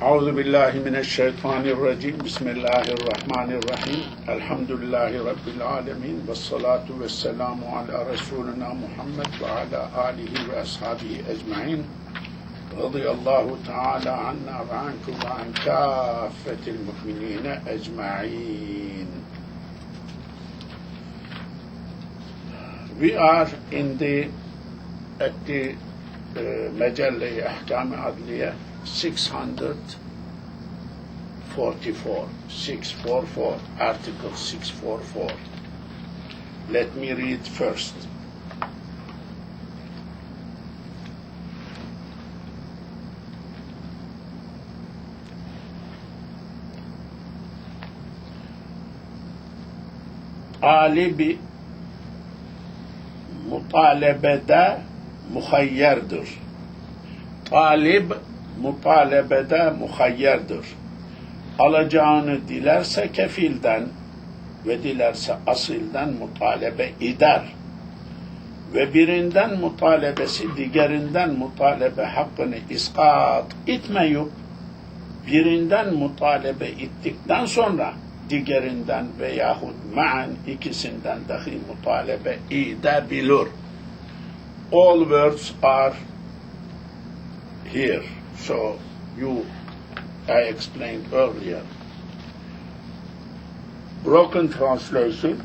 أعوذ بالله من الشيطان الرجيم بسم الله الرحمن الرحيم الحمد لله رب العالمين والصلاة والسلام على رسولنا محمد وعلى آله وأصحابه أجمعين رضي الله تعالى عنا وعنكم وعن كافة المؤمنين أجمعين. We are at the Majalla Articles 644, Article 644. Let me read first. Talibi mutalebede muhayyerdir. Talib mutalebede muhayyerdir. Alacağını dilerse kefilden ve dilerse asilden mutalebe eder. Ve birinden mutalebesi diğerinden mutalebe hakkını iskat etmeyip birinden mutalebe ettikten sonra diğerinden veyahut ma'an ikisinden dahi mutalebe edebilir. All words are here. So I explained earlier. Broken translation.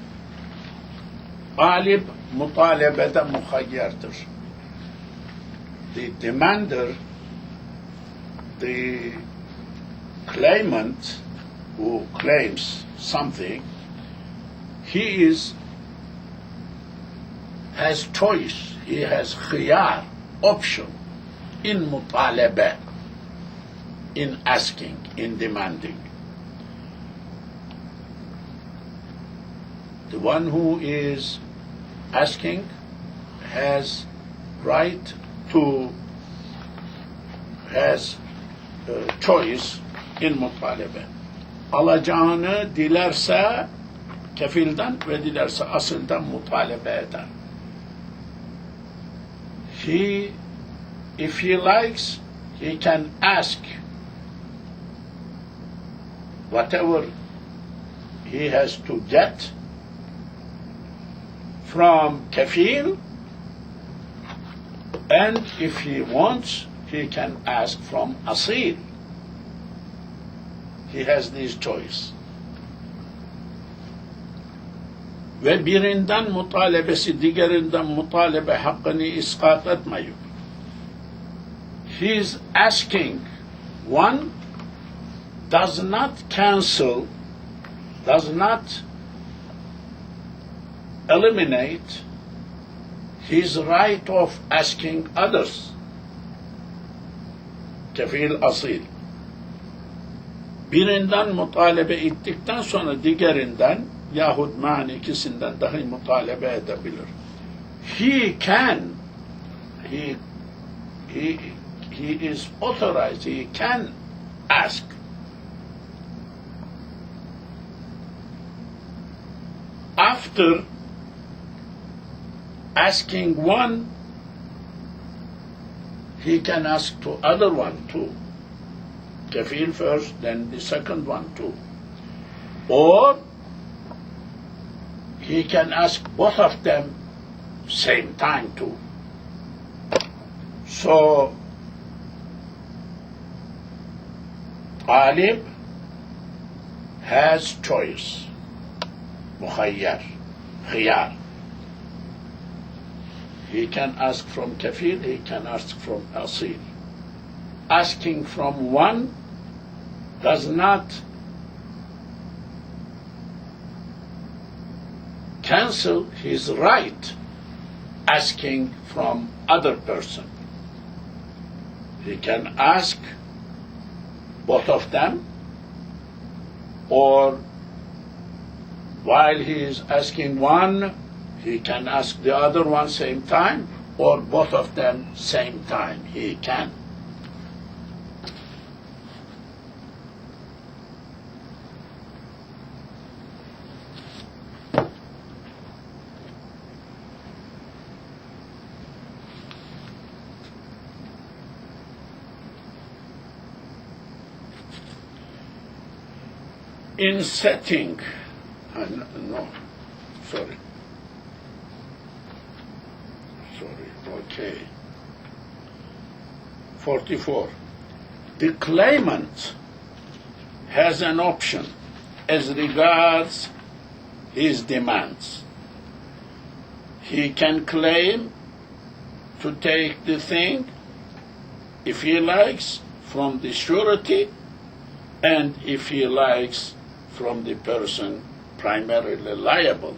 Talib mutalebede muhayyerdir. The demander, the claimant who claims something, he has choice, he has khiyar, option in mutalebe, in asking, in demanding. The one who is asking has choice in mutalebe. Alacağını dilerse kefilden ve dilerse asıldan mutalebe eder. If he likes, he can ask whatever he has to get from kefil, and if he wants, he can ask from asil. He has this choice. Ve birinden mutalebesi diğerinden mutalebe hakkını iskat etmeyip, he is asking one does not cancel, does not eliminate his right of asking others. Kefil asil. Birinden mutalebe ettikten sonra diğerinden yahut mani ikisinden dahi mutalebe edebilir. He is authorized, he can ask. After asking one, he can ask to other one too. Kefil first, then the second one too. Or he can ask both of them same time too. So, Talib has choice. Mukhayyar, khiyar. He can ask from kafir, he can ask from asil. Asking from one does not cancel his right asking from other person. He can ask both of them, or while he is asking one, he can ask the other one same time, or both of them same time. He can. In setting, no, sorry, okay. 44. The claimant has an option as regards his demands. He can claim to take the thing, if he likes, from the surety, and if he likes, from the person primarily liable.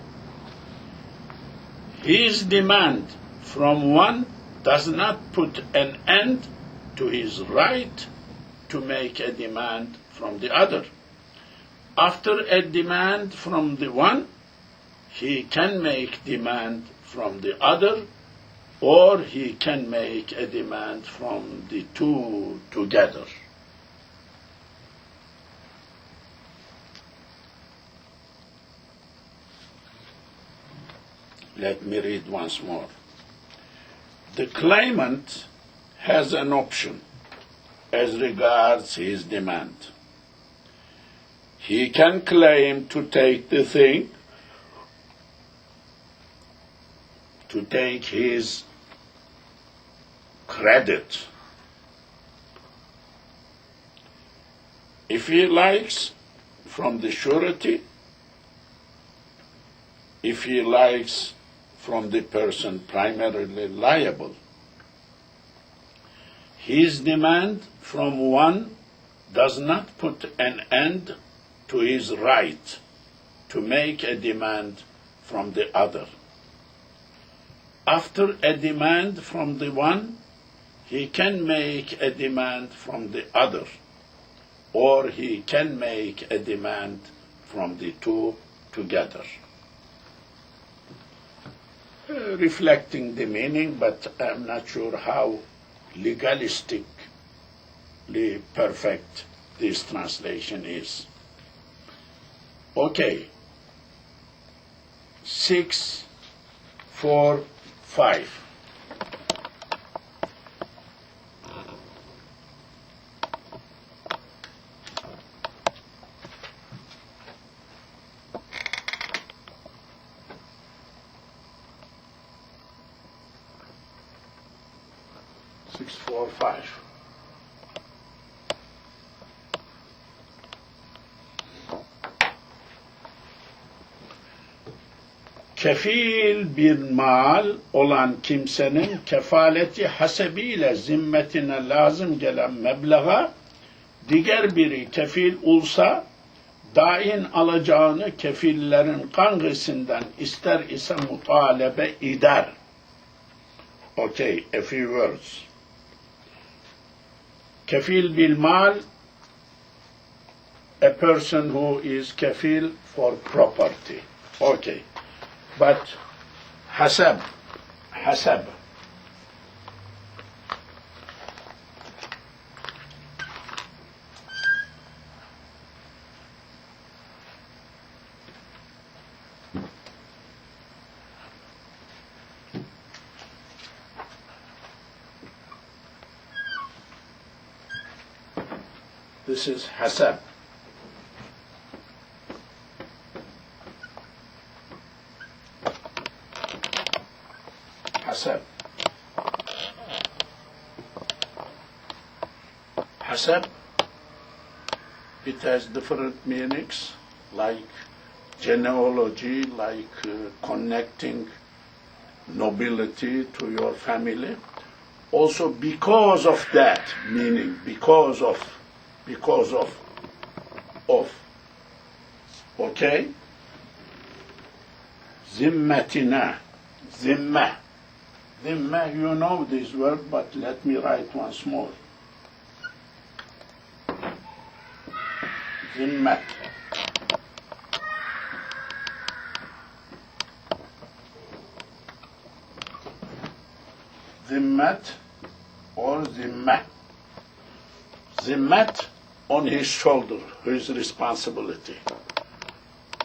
His demand from one does not put an end to his right to make a demand from the other. After a demand from the one, he can make demand from the other, or he can make a demand from the two together. Let me read once more. The claimant has an option as regards his demand. He can claim to take the thing, to take his credit. If he likes, from the surety, if he likes, from the person primarily liable. His demand from one does not put an end to his right to make a demand from the other. After a demand from the one, he can make a demand from the other, or he can make a demand from the two together. Reflecting the meaning, but I'm not sure how legalistically perfect this translation is. Okay. 6, 4, 5. Kefil bir mal olan kimsenin kefaleti hasebiyle zimmetine lazım gelen meblağa diğer biri kefil olsa dain alacağını kefillerin kangisinden ister ise mutalebe eder. Okay, a few words. Kefil bil mal, a person who is kefil for property. Okay. But hasab. This is hasab. Hasab, it has different meanings, like genealogy, like connecting nobility to your family. Also because of that, meaning because of. Okay? Zimmetina, zimmah. Zimmah, you know this word, but let me write once more. Zimmet. Zimmet or zimmah. Zimmet, on his shoulder, his responsibility.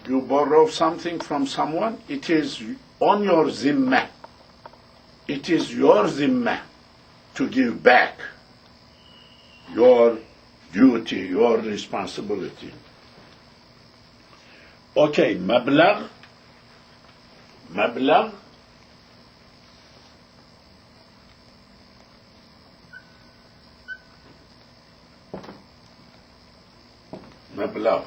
You borrow something from someone, it is on your zimmah. It is your zimmah to give back your duty, your responsibility. Okay, مبلغ مبلغ مبلغ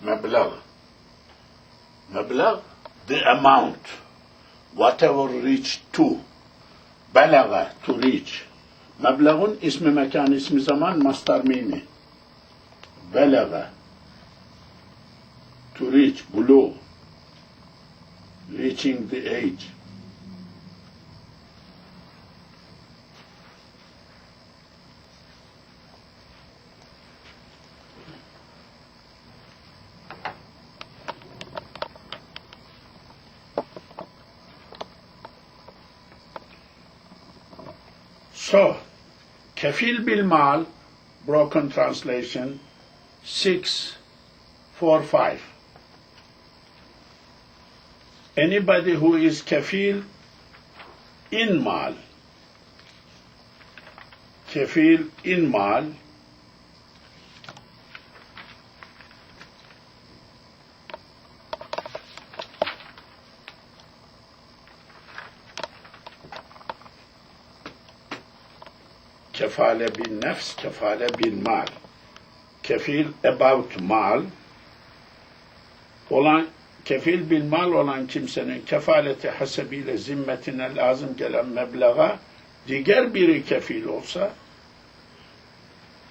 مبلغ مبلغ the amount whatever reach to بلغ to reach مبلغ اسم مكان اسم زمان مصدر ميني بلغ to reach below reaching the age So, kefil bil mal, broken translation, 645. Anybody who is kefil in mal, kefil in mal, kefale bin nefs, kefale bin mal. Kefil about mal olan, kefil bil mal olan kimsenin kefaleti hasebiyle zimmetine lazım gelen meblağa diğer biri kefil olsa,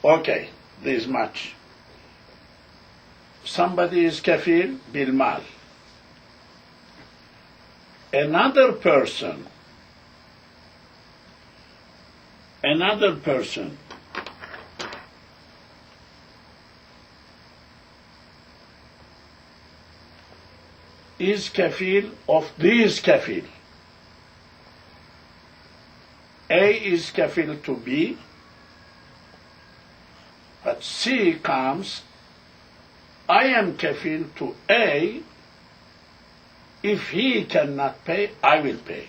okay, this much. Somebody is kefil bil mal. Another person is kefil of this kefil. A is kefil to B, but C comes, I am kefil to A, if he cannot pay, I will pay.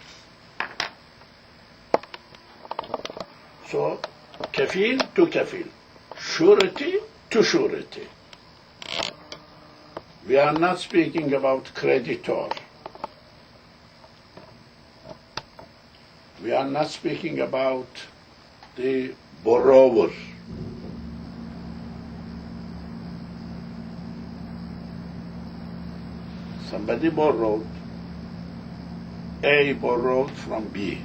So, kefil to kefil, surety to surety. We are not speaking about creditor. We are not speaking about the borrower. Somebody borrowed, A borrowed from B.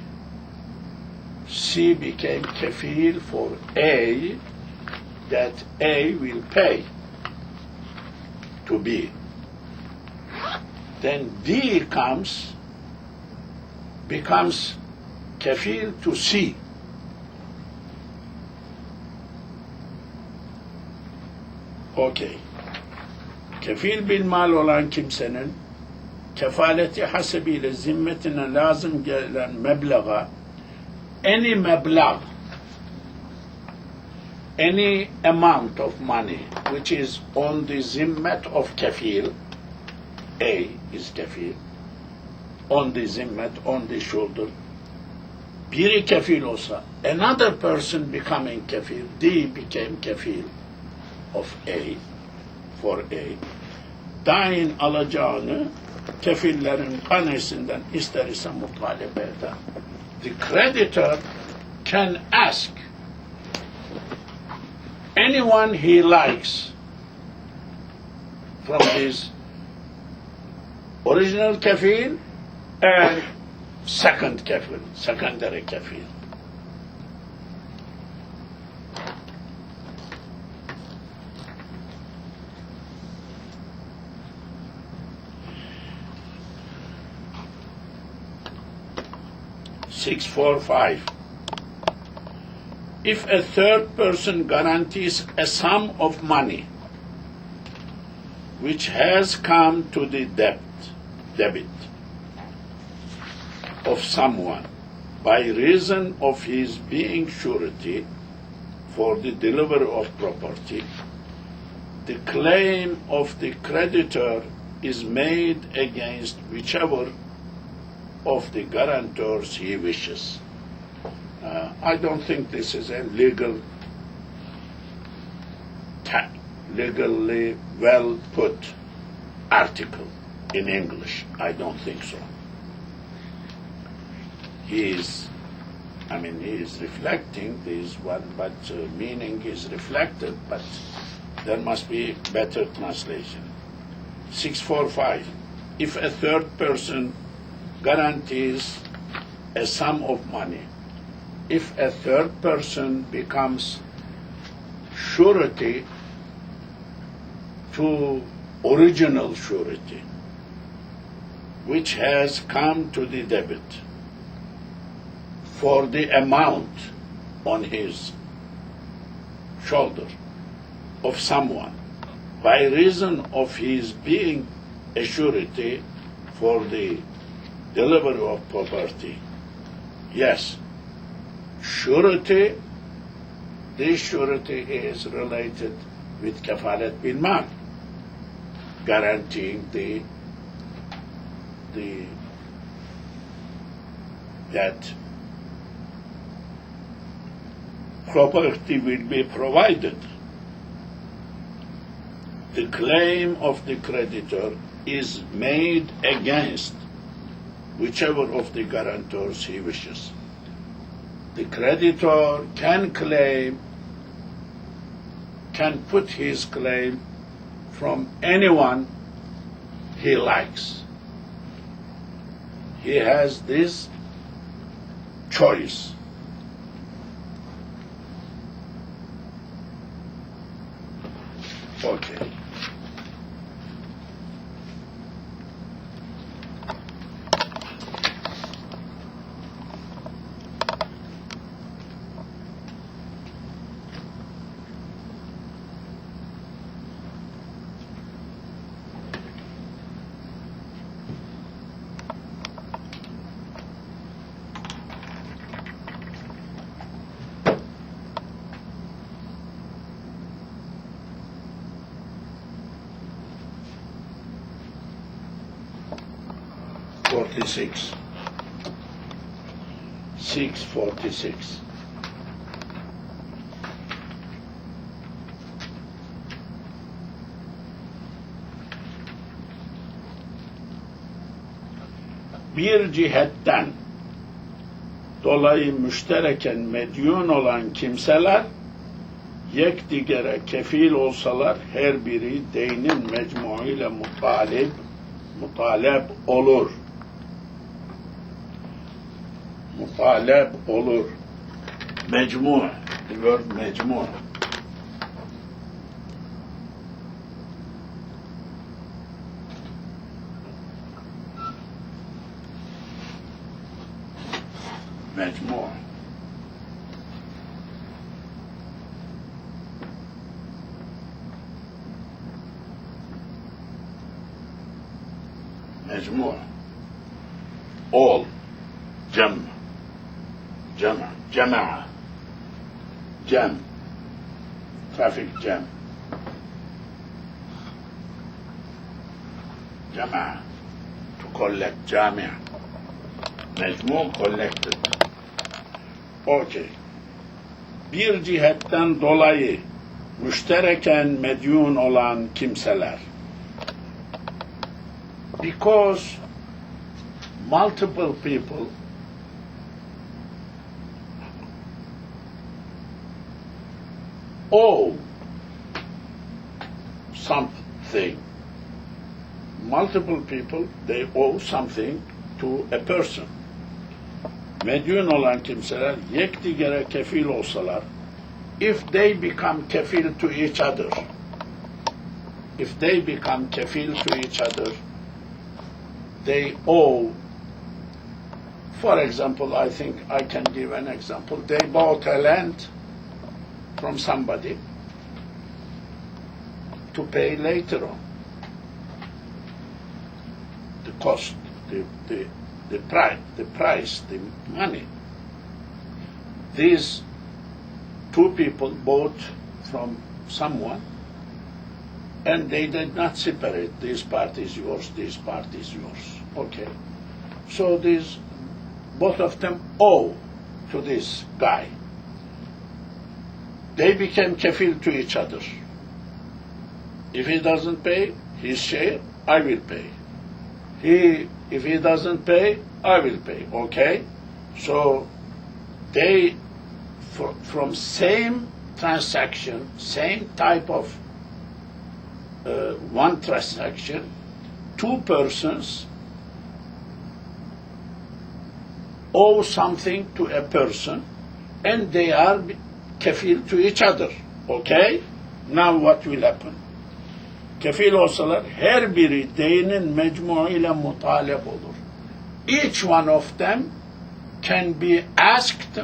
C became kefil for A, that A will pay to B. Then D becomes kefil to C. Okay. Kefil bil mal olan kimsenin kefaleti hasebiyle zimmetine lazım gelen meblağa, any meblağ, any amount of money which is on the zimmet of kefil, A is kefil, on the zimmet, on the shoulder, biri kefil olsa, another person becoming kefil, D became kefil of A, for A, dain alacağını kefillerin tanesinden ister ise mutalebe eder. The creditor can ask anyone he likes from his original kefil and second kefil, secondary kefil. Six, 4, 5. If a third person guarantees a sum of money which has come to the debit of someone by reason of his being surety for the delivery of property, the claim of the creditor is made against whichever of the guarantors he wishes. I don't think this is a legally well put article in English. I don't think so. He is reflecting this one, but meaning is reflected, but there must be better translation. 645. If a third person guarantees a sum of money, if a third person becomes surety to original surety, which has come to the debit for the amount on his shoulder of someone, by reason of his being a surety for the delivery of property. Yes, surety, this surety is related with kafalet bil mal, guaranteeing that property will be provided. The claim of the creditor is made against whichever of the guarantors he wishes. The creditor can put his claim from anyone he likes. He has this choice. Okay. Six. 646. Bir cihetten dolayı müştereken medyun olan kimseler yekdigere kefil olsalar her biri deynin mecmuuyla mutaleb olur. Mutaleb olur. Mecmu, the word mecmu. Mecmu. Mecmu. All. Jama'a. Traffic jam. Jama'a. To collect, Jamia. Mecmu, collected. Okay. Bir cihetten dolayı müştereken medyun olan kimseler. Because multiple people owe something. Multiple people, they owe something to a person. Medyun olan kimseler yekdigere kefil olsalar, if they become kefil to each other, they owe, for example, I think I can give an example. They bought a land from somebody to pay later on. The cost, the price, the money. These two people bought from someone and they did not separate. This part is yours, this part is yours. Okay. So these both of them owe to this guy. They became kafil to each other. If he doesn't pay his share, I will pay. If he doesn't pay, I will pay. Okay? So they, from same transaction, same type of one transaction, two persons owe something to a person, and they are kefil to each other. Okay? Now what will happen? Kefil olsalar her biri deyinin mecmu ile mutaleb olur. Each one of them can be asked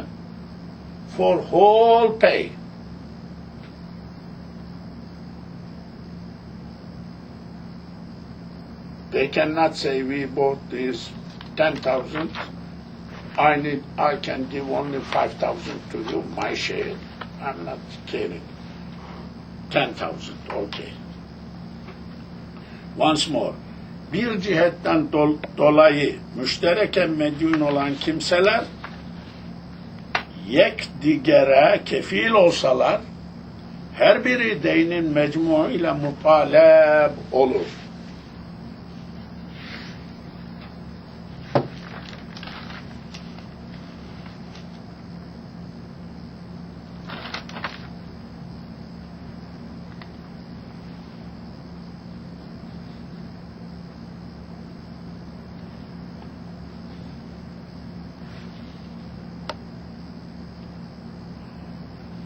for whole pay. They cannot say we bought this 10,000. I can give only 5,000 to you, my share. I'm not caring. 10,000, okay. Once more. Bir cihetten dolayı müştereken medyun olan kimseler yek digere kefil olsalar her biri deynin mecmu ile mutaleb olur.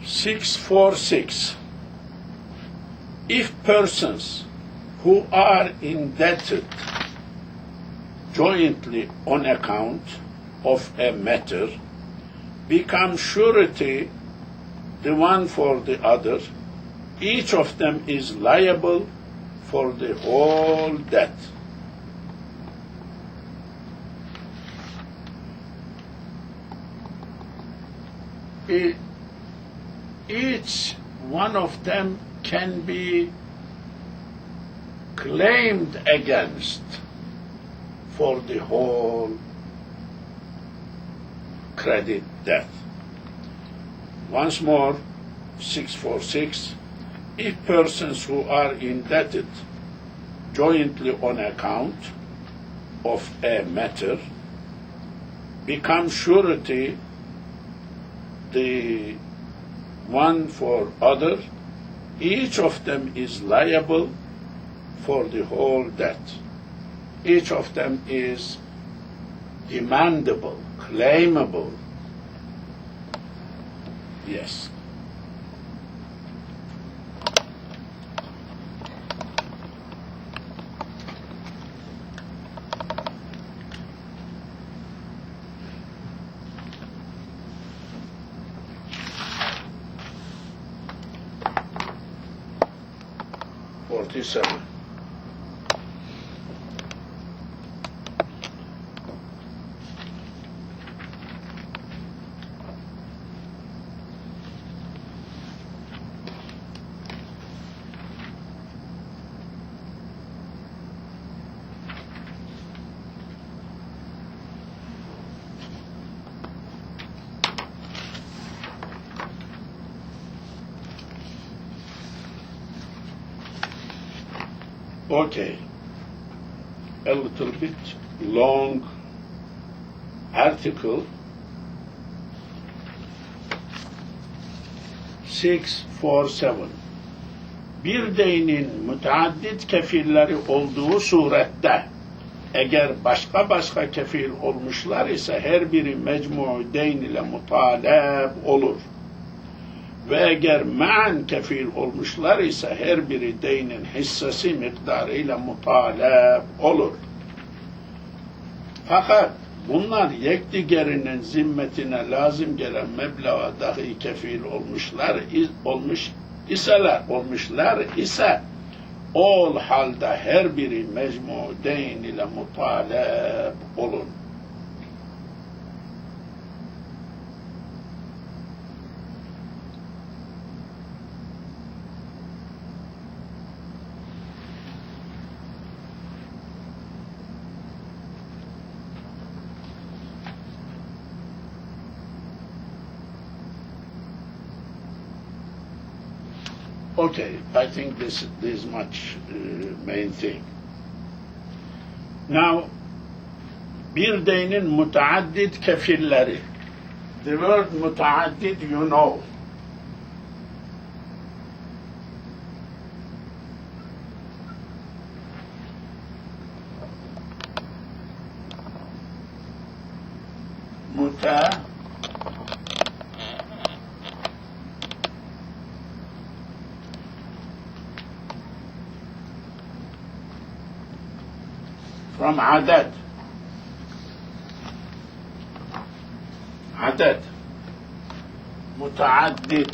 Six, 4, 6. If persons who are indebted jointly on account of a matter become surety the one for the other, each of them is liable for the whole debt. Each one of them can be claimed against for the whole credit debt. Once more, 646, if persons who are indebted jointly on account of a matter become surety the one for other, each of them is liable for the whole debt. Each of them is demandable, claimable. Yes. Seven. Okay, a little bit long article. 647. Bir deynin müteaddit kefilleri olduğu surette eğer başka kefil olmuşlar ise her biri mecmu deyn ile mutaleb olur. Ve eğer ma'an kefil olmuşlar ise her biri deynin hissesi miktarıyla mutaleb olur. Fakat bunlar yekdigerinin zimmetine lazım gelen meblağa dahi kefil olmuşlar ise ol halde her biri mecmu deyn ile mutaleb olur. Okay, I think this much main thing. Now, bir deynin mutaaddid kefilleri. The word mutaaddid, you know. From عدد. عدد. متعدد.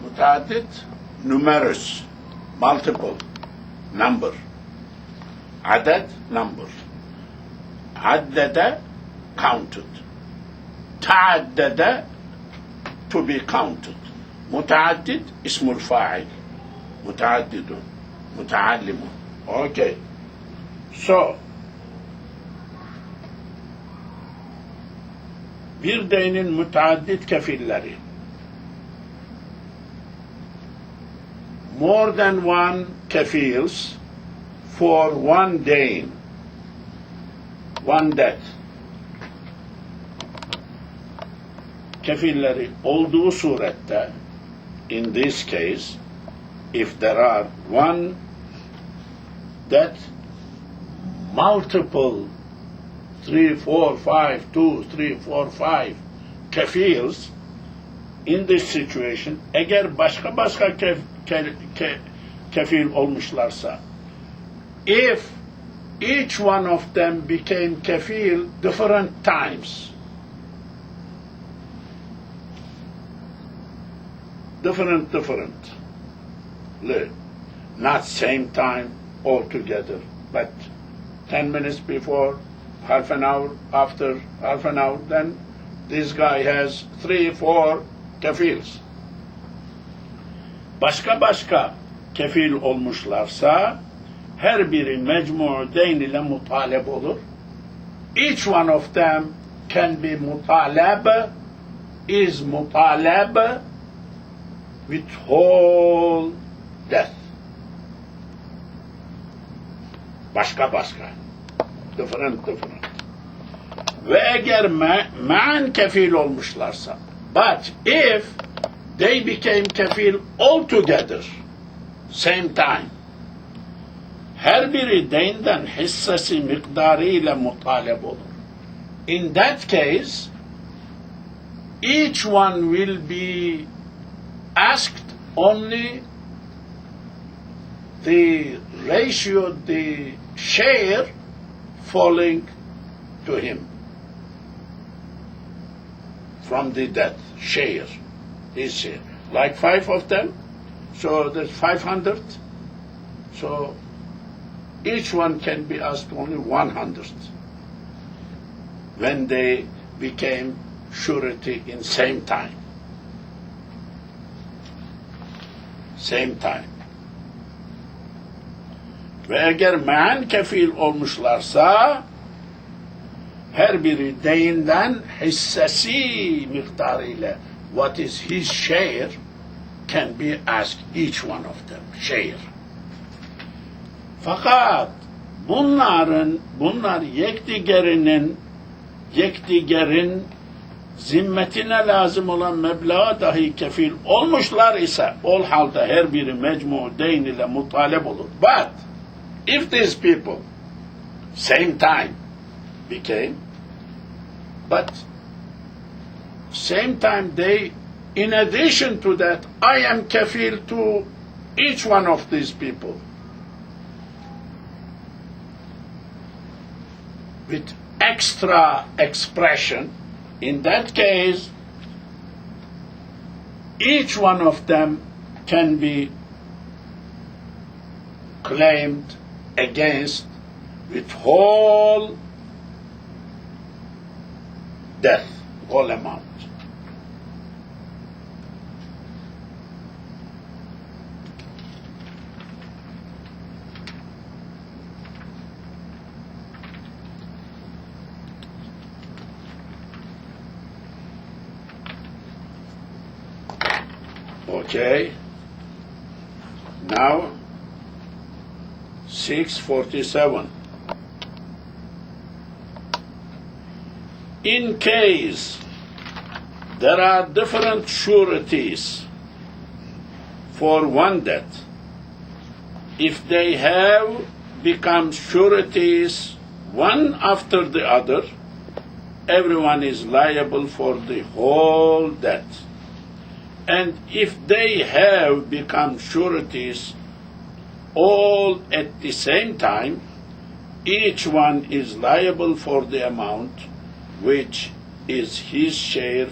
متعدد, numerous, multiple, number. عدد, number. عدد, counted. تعدد, to be counted. متعدد, اسم الفاعل. متعدد. متعلم. Okay. So, bir deynin müteaddit kefilleri. More than one kefils for one deyn. One debt. Kefilleri olduğu surette, in this case, if there are one debt, multiple 3, 4, 5, 2, 3, 4, 5 kefils, in this situation, eğer başka kefil olmuşlarsa, if each one of them became kefil different times, different, not same time altogether, but 10 minutes before, half an hour after, half an hour, then this guy has 3, 4 kefils. Başka kefil olmuşlarsa, her biri mecmu deyn ile mutaleb olur. Each one of them can be mutaleb, is mutaleb with whole death. Başka. Different. Ve eğer ma'an kefil olmuşlarsa, but if they became kefil altogether, same time, her biri deynden hissesi miktarıyla mutaleb olur. In that case, each one will be asked only the ratio, the share falling to him from the debt, share, his share. Like 5 of them, so there's 500, so each one can be asked only 100 when they became surety in same time. Same time. Ve eğer me'an kefil olmuşlarsa, her biri deyinden hissesi miktarıyla, what is his share, can be asked each one of them, share. Fakat bunlar yekdigerin zimmetine lazım olan meblağa dahi kefil olmuşlar ise, ol halde her biri mecmu deyn ile mutaleb olur. But if these people same time became, but same time they, in addition to that, I am kafil to each one of these people with extra expression. In that case, each one of them can be claimed against with whole death, whole amount. Okay. Now, 647. In case there are different sureties for one debt, if they have become sureties one after the other, everyone is liable for the whole debt. And if they have become sureties all at the same time, each one is liable for the amount which is his share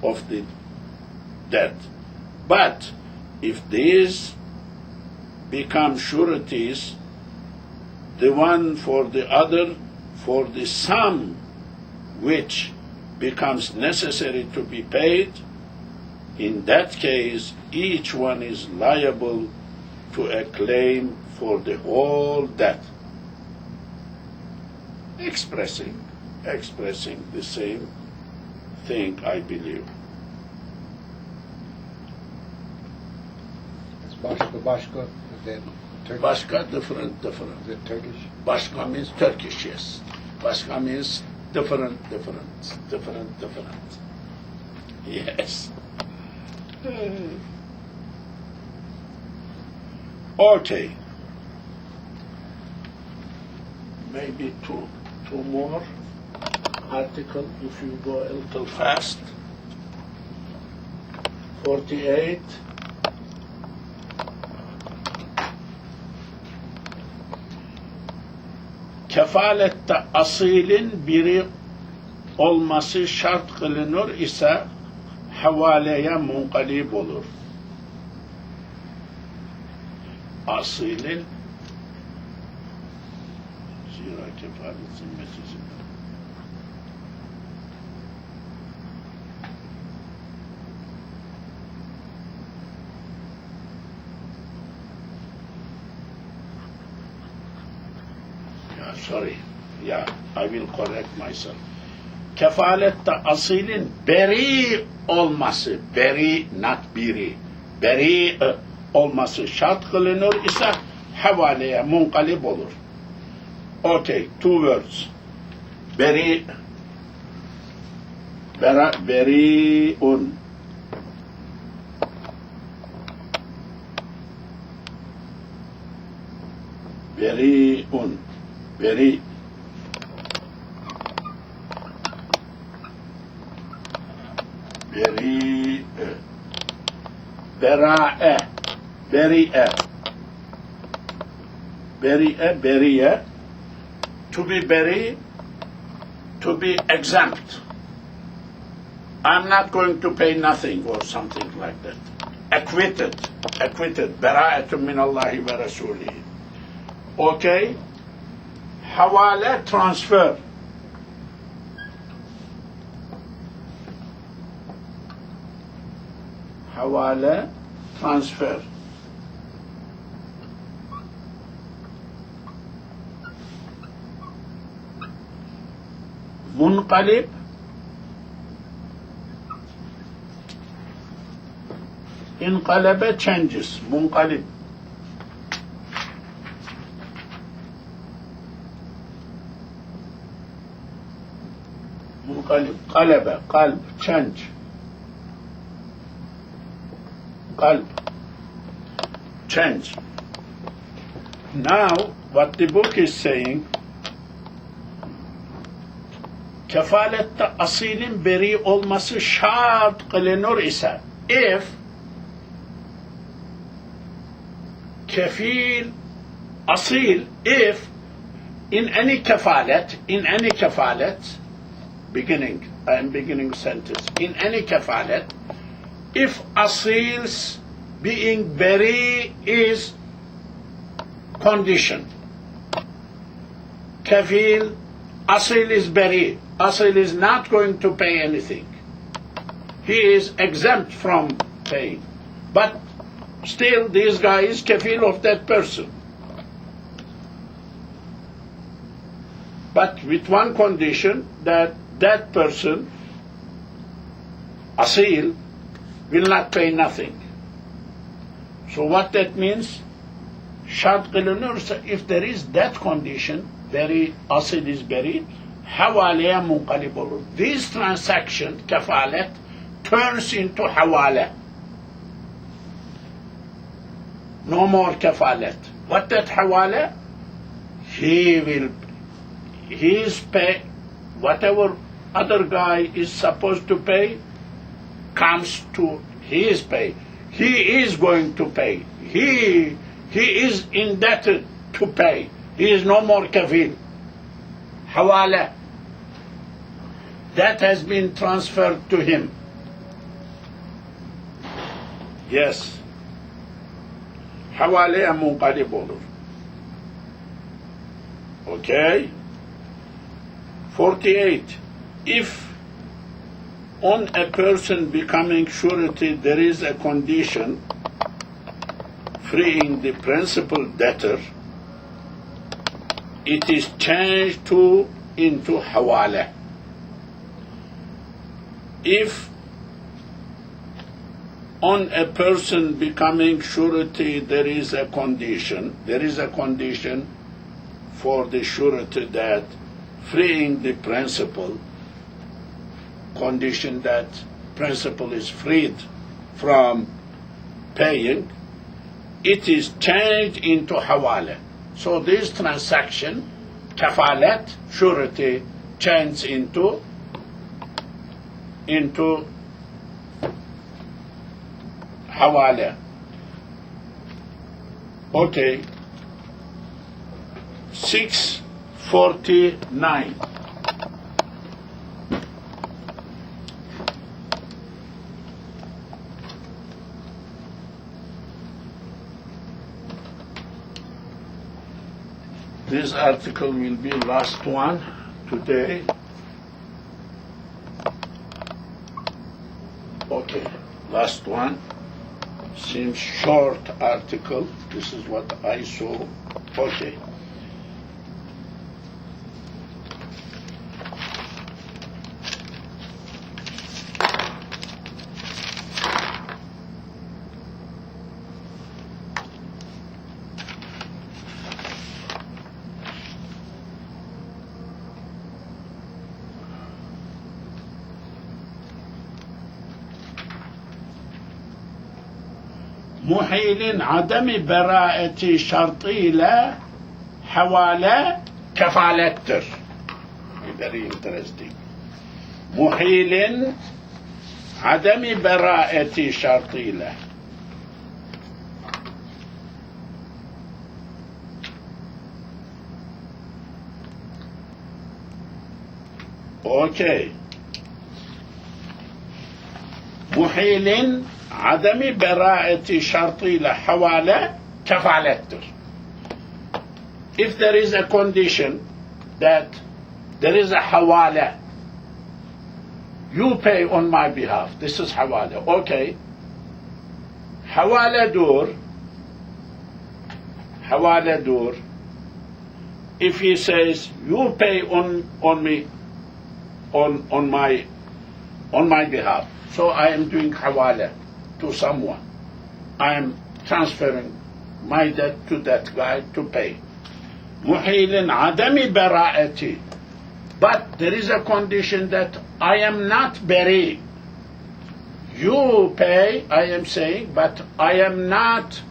of the debt. But if these become sureties, the one for the other, for the sum which becomes necessary to be paid, in that case, each one is liable to a claim for the whole debt. Expressing the same thing, I believe. It's Bashka, is that Turkish? Bashka, different. Is it Turkish? Bashka means Turkish, yes. Bashka means different. Yes. Okay. Maybe two more article if you go a little fast. 48. Kefalette asilin biri olması şart kılınır ise havaleye munkalib olur. Asilin zira kefalet zimmeti. Sorry, I will correct myself. Kefalette asilin beri olması, beri not biri, beri olması şart kılınır ise havaleye munkalib olur. Okay, two words. Beri, beriun. Beriun. Beri. Beri. Bera'e. Beri'e. Beri'e. To be beri, to be exempt. I'm not going to pay nothing or something like that. Acquitted. Bera'etun min Allahi wa rasulihi. Okay? Havale, transfer. Havale, transfer. Munqalib, inqalabe, changes. Munqalib. Qalaba, qalb, change. Qalb, change. Now, what the book is saying, kefalette asilin beri olması şart kılınır ise, if kefil, asil, if in any kefalet, I'm beginning sentence. In any kefalet, if asil's being beri is condition, kafil, asil is beri. Asil is not going to pay anything. He is exempt from paying. But still, this guy is kafil of that person. But with one condition, that that person, asil, will not pay nothing. So what that means? Şart kılınırsa, if there is that condition, asıl is buried, havaleye munqalib olur. This transaction, kefalet, turns into havale. No more kefalet. What that havale? His pay, whatever other guy is supposed to pay, comes to his pay. He is going to pay. He is indebted to pay. He is no more kafil. Hawala. That has been transferred to him. Yes. Havaleye munqalib olur. Okay? 48. If on a person becoming surety there is a condition freeing the principal debtor, it is changed into hawala. If on a person becoming surety there is a condition for the surety that freeing the principal, condition that principal is freed from paying, it is changed into hawala. So this transaction, kafalat, surety, changes into hawala. Okay. 649. This article will be last one today. Okay, last one. Seems short article. This is what I saw. Okay. محيل عدم براءة شرطي لا حوالة كفالتر. Very interesting. محيل عدم براءة شرطي لا. Okay. محيل عدم براءة شرطي لحوالة كفالتر. If there is a condition that there is a hawala, you pay on my behalf. This is hawala. Okay. Hawala dur. If he says you pay on me, on my behalf, so I am doing hawala to someone. I am transferring my debt to that guy to pay. Muhilin adami bara'ati. But there is a condition that I am not bari. You pay, I am saying, but I am not.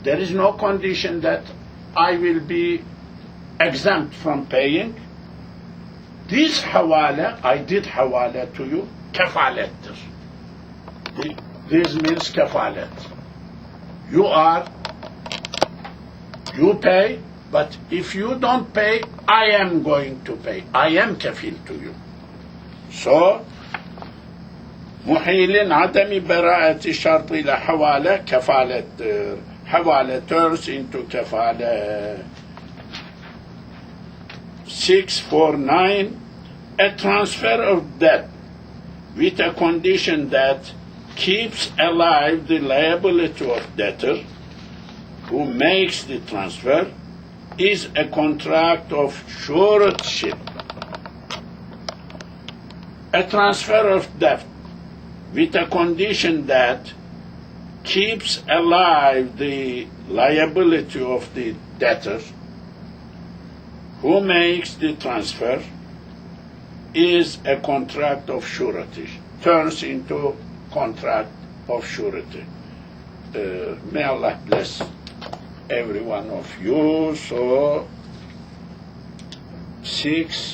There is no condition that I will be exempt from paying. This hawala, I did hawala to you, kafalat. This means kafalat. You pay, but if you don't pay, I am going to pay. I am kafil to you. So, محيل عدم براءة الشرط إلى حوالة كفالة حوالة turns into كفالة. 649. A transfer of debt with a condition that keeps alive the liability of debtor who makes the transfer is a contract of suretship. A transfer of debt with a condition that keeps alive the liability of the debtor who makes the transfer is a contract of surety, turns into contract of surety. May Allah bless every one of you. So 6